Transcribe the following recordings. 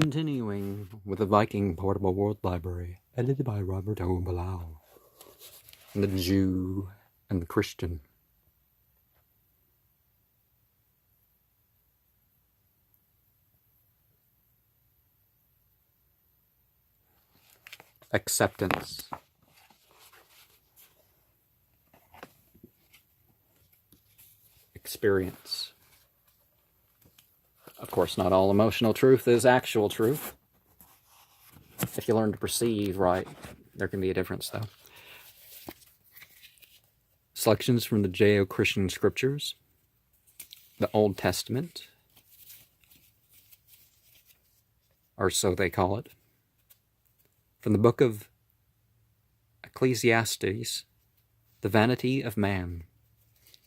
Continuing with the Viking Portable World Library, edited by Robert O. Ballou. The Jew and the Christian. Acceptance. Experience. Of course, not all emotional truth is actual truth. If you learn to perceive right, there can be a difference, though. Selections from the Judeo-Christian scriptures, the Old Testament, or so they call it, from the book of Ecclesiastes, the vanity of man,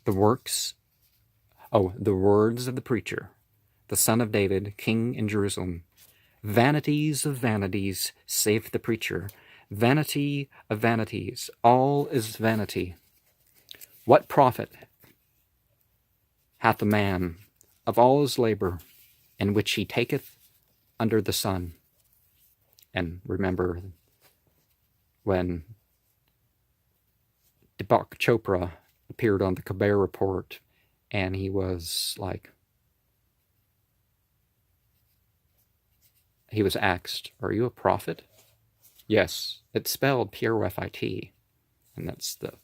the words of the preacher, the son of David, king in Jerusalem. Vanities of vanities, saith the preacher. Vanity of vanities, all is vanity. What profit hath a man of all his labor, in which he taketh under the sun? And remember when Deepak Chopra appeared on the Kabir report, and he was asked, "Are you a prophet?" Yes, it's spelled P-R-O-F-I-T, and that's the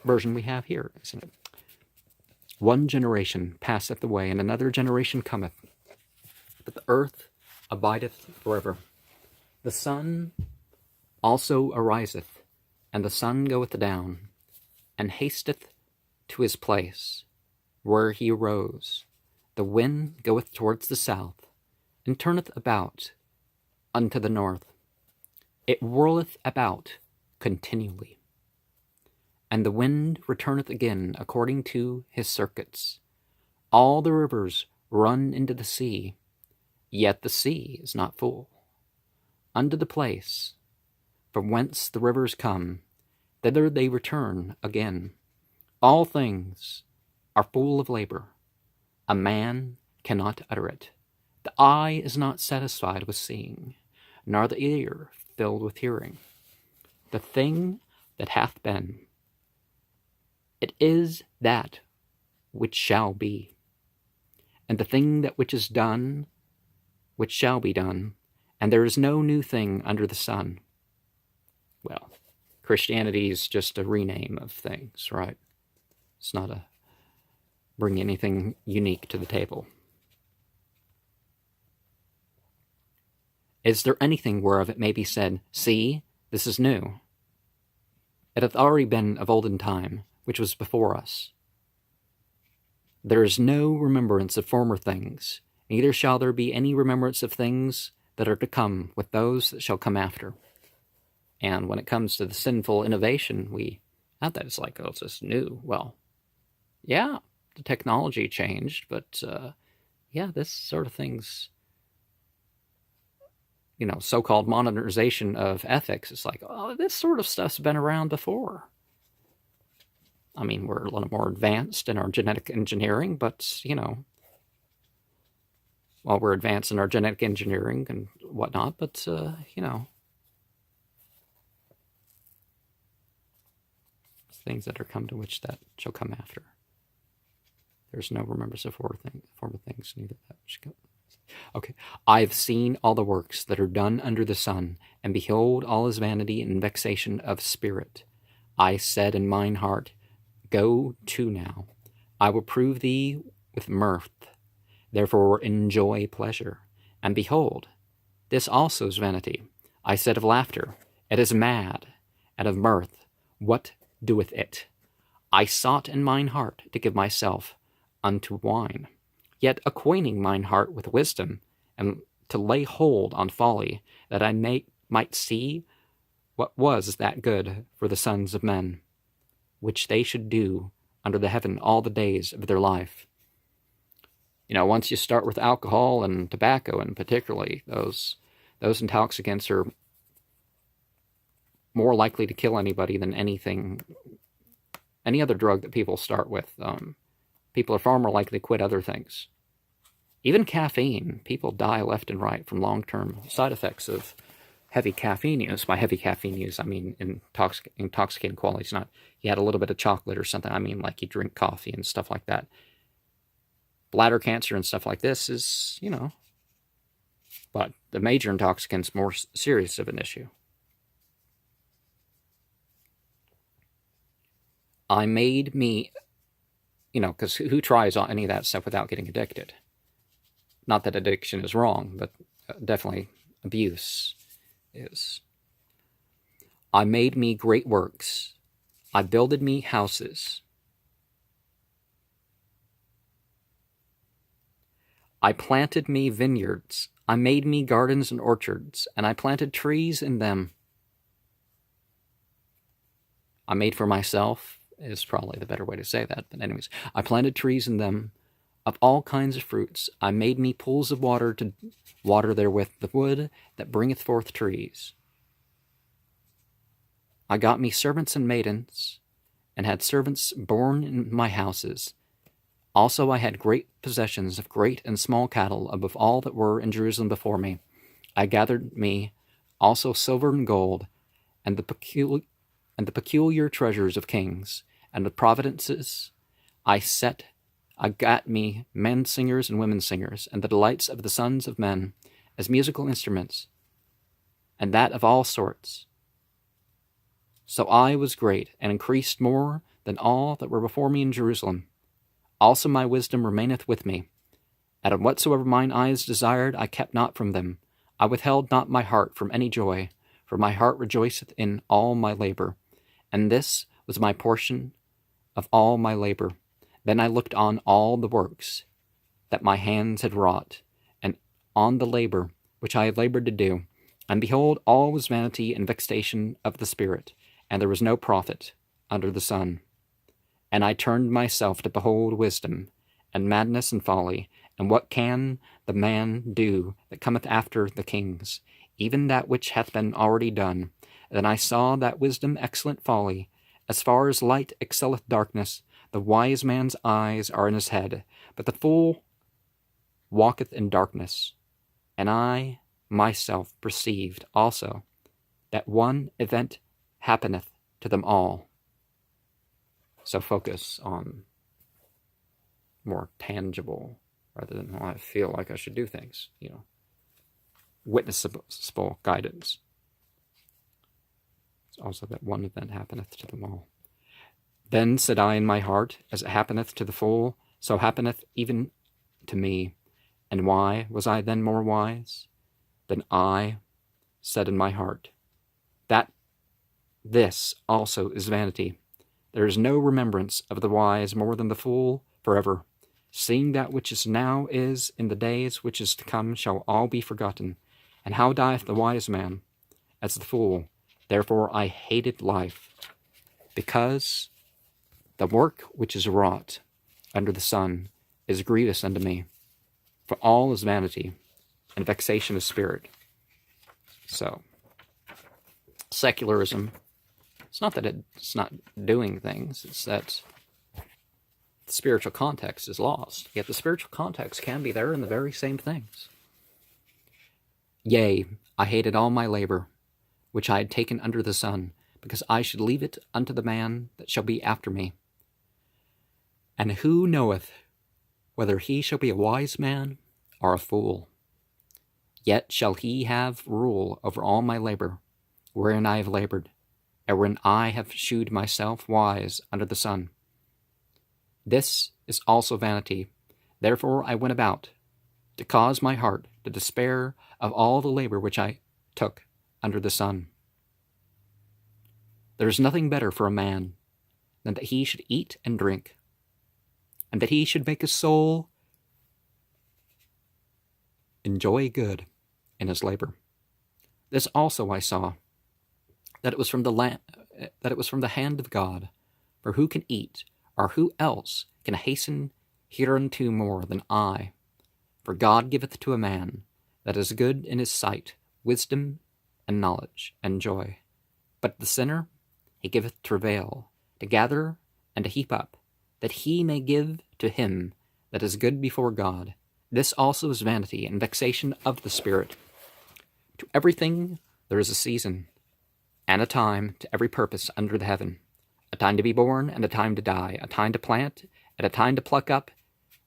version we have here, isn't it? One generation passeth away, and another generation cometh, but the earth abideth forever. The sun also ariseth, and the sun goeth down, and hasteth to his place, where he arose. The wind goeth towards the south, and turneth about unto the north. It whirleth about continually. And the wind returneth again according to his circuits. All the rivers run into the sea, yet the sea is not full. Unto the place from whence the rivers come, thither they return again. All things are full of labor. A man cannot utter it. The eye is not satisfied with seeing, nor the ear filled with hearing. The thing that hath been, it is that which shall be. And the thing that which is done, which shall be done, and there is no new thing under the sun. Well, Christianity is just a rename of things, right? It's not a bring anything unique to the table. Is there anything whereof it may be said, See, this is new? It hath already been of olden time, which was before us. There is no remembrance of former things, neither shall there be any remembrance of things that are to come with those that shall come after. And when it comes to the sinful innovation, we have that. It's like, oh, it's just new. Well, yeah, the technology changed, but this sort of thing's, so-called modernization of ethics. It's like, oh, this sort of stuff's been around before. I mean, we're a little more advanced in our genetic engineering, but, while we're advanced in our genetic engineering and whatnot, but, things that are come to which that shall come after. There's no remembrance of former things, neither that which comes. Okay. I've seen all the works that are done under the sun, and behold all his vanity and vexation of spirit. I said in mine heart, Go to now. I will prove thee with mirth. Therefore enjoy pleasure. And behold, this also is vanity. I said of laughter, It is mad, and of mirth, what doeth it? I sought in mine heart to give myself unto wine, yet acquainting mine heart with wisdom, and to lay hold on folly, that I might see what was that good for the sons of men, which they should do under the heaven all the days of their life. Once you start with alcohol and tobacco, and particularly those intoxicants are more likely to kill anybody than any other drug that people start with. People are far more likely to quit other things. Even caffeine, people die left and right from long-term side effects of heavy caffeine use. By heavy caffeine use, I mean intoxicating qualities, not you had a little bit of chocolate or something. I mean like you drink coffee and stuff like that. Bladder cancer and stuff like this is, but the major intoxicant's more serious of an issue. I made me, because who tries any of that stuff without getting addicted? Not that addiction is wrong, but definitely abuse is. I made me great works. I builded me houses. I planted me vineyards. I made me gardens and orchards, and I planted trees in them. I made for myself is probably the better way to say that. But anyways, I planted trees in them of all kinds of fruits. I made me pools of water to water therewith the wood that bringeth forth trees. I got me servants and maidens, and had servants born in my houses. Also I had great possessions of great and small cattle above all that were in Jerusalem before me. I gathered me also silver and gold, and the peculiar treasures of kings, and the providences I got me men singers and women singers, and the delights of the sons of men as musical instruments, and that of all sorts. So I was great, and increased more than all that were before me in Jerusalem. Also my wisdom remaineth with me, and of whatsoever mine eyes desired I kept not from them. I withheld not my heart from any joy, for my heart rejoiceth in all my labor. And this was my portion of all my labor. Then I looked on all the works that my hands had wrought, and on the labor which I had labored to do. And behold, all was vanity and vexation of the spirit, and there was no profit under the sun. And I turned myself to behold wisdom, and madness and folly, and what can the man do that cometh after the kings, even that which hath been already done. Then I saw that wisdom excellent folly, as far as light excelleth darkness. The wise man's eyes are in his head, but the fool walketh in darkness. And I myself perceived also that one event happeneth to them all. So focus on more tangible rather than I feel like I should do things, witnessable guidance. It's also that one event happeneth to them all. Then said I in my heart, as it happeneth to the fool, so happeneth even to me. And why was I then more wise? Then I said in my heart, that this also is vanity. There is no remembrance of the wise more than the fool forever. Seeing that which is now is, in the days which is to come shall all be forgotten. And how dieth the wise man? As the fool. Therefore I hated life, because the work which is wrought under the sun is grievous unto me. For all is vanity and vexation of spirit. So, secularism, it's not that it's not doing things, it's that the spiritual context is lost. Yet the spiritual context can be there in the very same things. Yea, I hated all my labor, which I had taken under the sun, because I should leave it unto the man that shall be after me. And who knoweth whether he shall be a wise man or a fool? Yet shall he have rule over all my labor, wherein I have labored, and wherein I have shewed myself wise under the sun. This is also vanity. Therefore I went about to cause my heart to despair of all the labor which I took under the sun. There is nothing better for a man than that he should eat and drink, and that he should make his soul enjoy good in his labor. This also I saw, that it was from the hand of God. For who can eat, or who else can hasten hereunto more than I? For God giveth to a man that is good in his sight wisdom and knowledge and joy. But the sinner he giveth travail, to gather and to heap up, that he may give to him that is good before God This also is vanity and vexation of the spirit. To everything there is a season, and a time to every purpose under the heaven, a time to be born and a time to die, a time to plant and a time to pluck up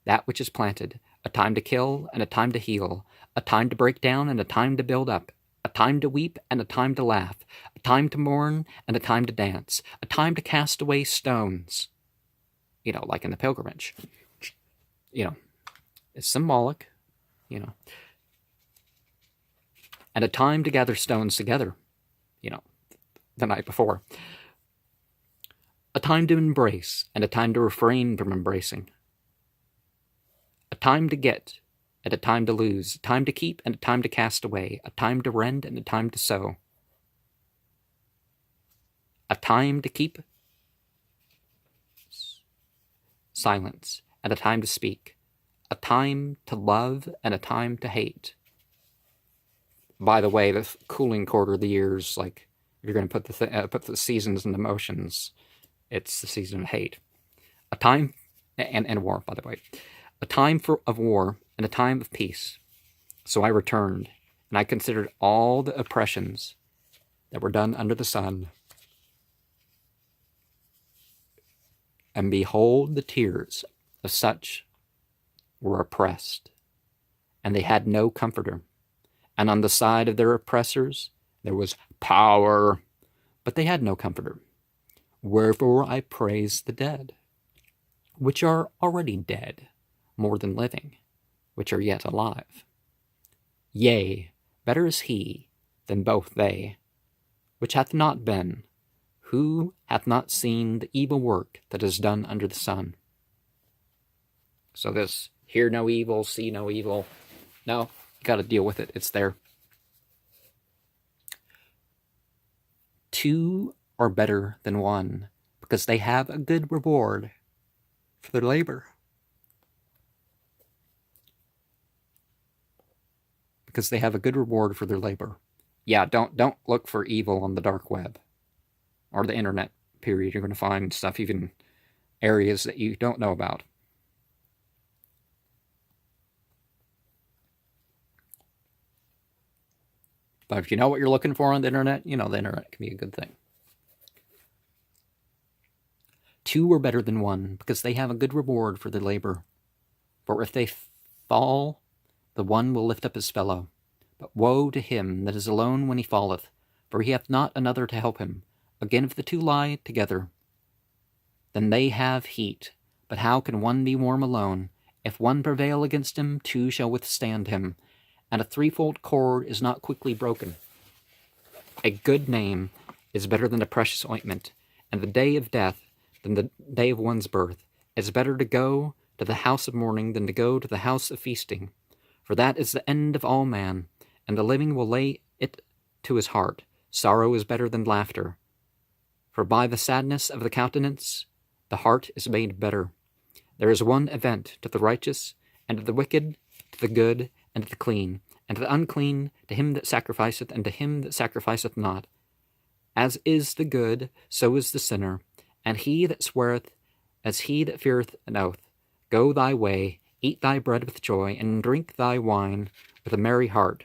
that which is planted, a time to kill and a time to heal, a time to break down and a time to build up, a time to weep and a time to laugh, a time to mourn and a time to dance, a time to cast away stones. Like in the pilgrimage. It's symbolic, and a time to gather stones together, the night before. A time to embrace and a time to refrain from embracing. A time to get and a time to lose, a time to keep and a time to cast away, a time to rend and a time to sow. A time to keep silence and a time to speak, a time to love and a time to hate. By the way, the cooling quarter of the years, like if you're going to put the seasons and emotions, it's the season of hate. A time and war, by the way, a time of war and a time of peace. So I returned, and I considered all the oppressions that were done under the sun. And behold, the tears of such were oppressed, and they had no comforter. And on the side of their oppressors there was power, but they had no comforter. Wherefore I praise the dead, which are already dead, more than living, which are yet alive. Yea, better is he than both they, which hath not been, who hath not seen the evil work that is done under the sun. So this, hear no evil, see no evil. No, you got to deal with it. It's there. Two are better than one, because they have a good reward for their labor. Because they have a good reward for their labor. Yeah, don't look for evil on the dark web or the internet, period. You're going to find stuff, even areas that you don't know about. But if you know what you're looking for on the internet, the internet can be a good thing. Two are better than one, because they have a good reward for their labor. For if they fall, the one will lift up his fellow. But woe to him that is alone when he falleth, for he hath not another to help him. Again, if the two lie together, then they have heat. But how can one be warm alone? If one prevail against him, two shall withstand him. And a threefold cord is not quickly broken. A good name is better than a precious ointment, and the day of death than the day of one's birth. It's better to go to the house of mourning than to go to the house of feasting. For that is the end of all man, and the living will lay it to his heart. Sorrow is better than laughter. For by the sadness of the countenance, the heart is made better. There is one event to the righteous, and to the wicked, to the good, and to the clean, and to the unclean, to him that sacrificeth, and to him that sacrificeth not. As is the good, so is the sinner, and he that sweareth, as he that feareth an oath. Go thy way, eat thy bread with joy, and drink thy wine with a merry heart.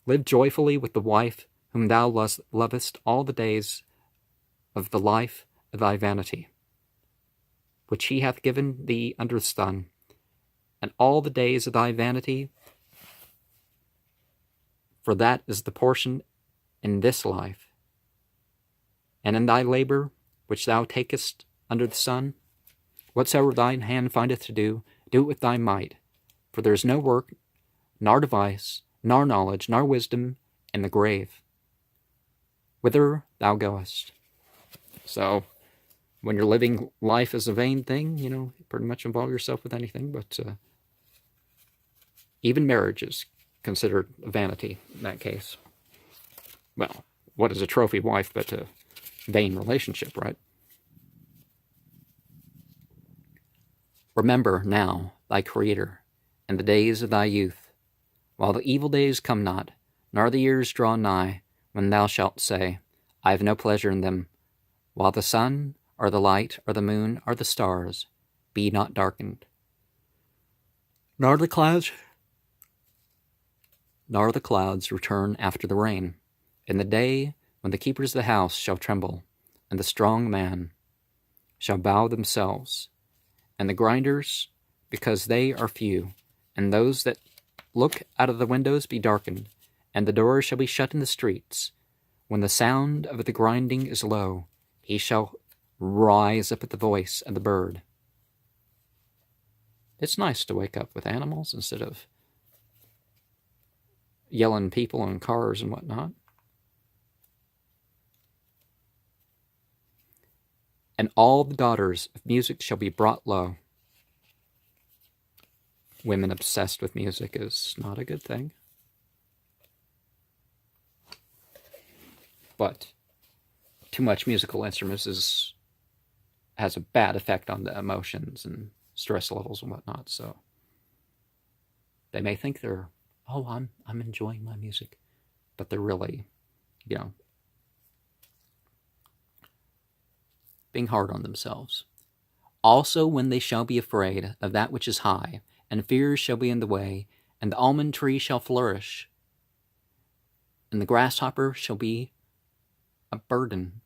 Live joyfully with the wife whom thou lovest all the days of the life of thy vanity, which he hath given thee under the sun, and all the days of thy vanity, for that is the portion in this life. And in thy labor, which thou takest under the sun, whatsoever thine hand findeth to do, do it with thy might. For there is no work, nor device, nor knowledge, nor wisdom in the grave, whither thou goest. So, when you're living life as a vain thing, you pretty much involve yourself with anything, but even marriage is considered vanity in that case. Well, what is a trophy wife but a vain relationship, right? Remember now thy Creator and the days of thy youth, while the evil days come not, nor the years draw nigh, when thou shalt say, I have no pleasure in them, while the sun, or the light, or the moon, or the stars, be not darkened. Nor the clouds return after the rain, in the day when the keepers of the house shall tremble, and the strong man shall bow themselves, and the grinders, because they are few, and those that look out of the windows be darkened, and the doors shall be shut in the streets. When the sound of the grinding is low, he shall rise up at the voice of the bird. It's nice to wake up with animals instead of yelling people in cars and whatnot. And all the daughters of music shall be brought low. Women obsessed with music is not a good thing. But too much musical instruments has a bad effect on the emotions and stress levels and whatnot. So they may think they're, I'm enjoying my music, but they're really, being hard on themselves. Also, when they shall be afraid of that which is high, and fears shall be in the way, and the almond tree shall flourish, and the grasshopper shall be a burden,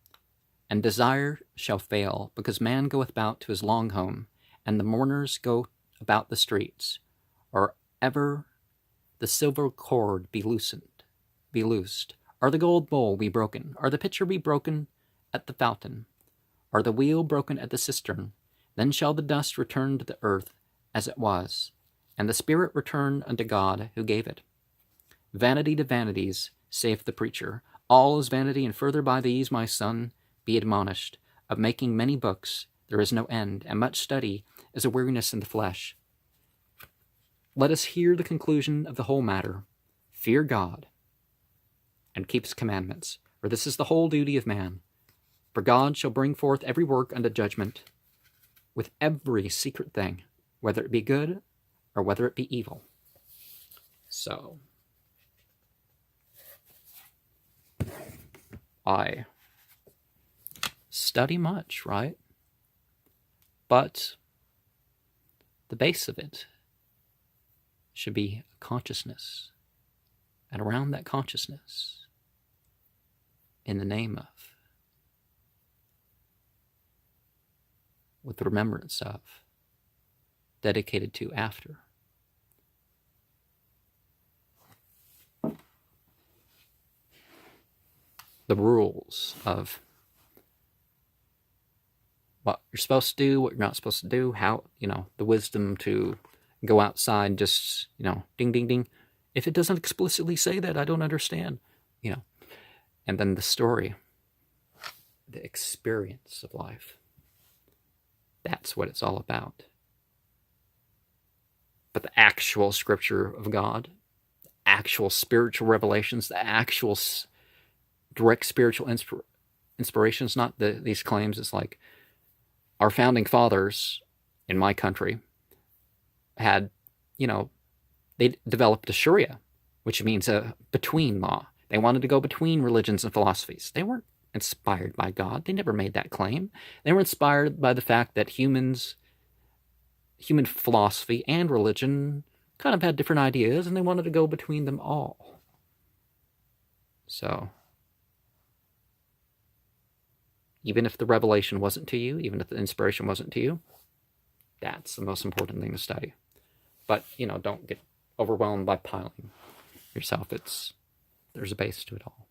and desire shall fail, because man goeth about to his long home, and the mourners go about the streets, or ever the silver cord be loosed, or the gold bowl be broken, or the pitcher be broken at the fountain, or the wheel broken at the cistern. Then shall the dust return to the earth as it was, and the spirit return unto God who gave it. Vanity to vanities, saith the preacher. All is vanity, and further by these, my son, be admonished. Of making many books there is no end, and much study is a weariness in the flesh. Let us hear the conclusion of the whole matter. Fear God, and keep his commandments, for this is the whole duty of man. For God shall bring forth every work unto judgment, with every secret thing, whether it be good or whether it be evil. So, I study much, right? But the base of it should be consciousness. And around that consciousness, in the name of, with the remembrance of, dedicated to after. The rules of what you're supposed to do, what you're not supposed to do, how, the wisdom to go outside just, ding, ding, ding. If it doesn't explicitly say that, I don't understand, And then the story, the experience of life. That's what it's all about. But the actual scripture of God, the actual spiritual revelations, the actual direct spiritual inspirations, not these claims. It's like our founding fathers in my country had, they developed a Sharia, which means a between law. They wanted to go between religions and philosophies. They weren't inspired by God. They never made that claim. They were inspired by the fact that human philosophy and religion kind of had different ideas, and they wanted to go between them all. So, even if the revelation wasn't to you, even if the inspiration wasn't to you, that's the most important thing to study. But, don't get overwhelmed by piling yourself. There's a base to it all.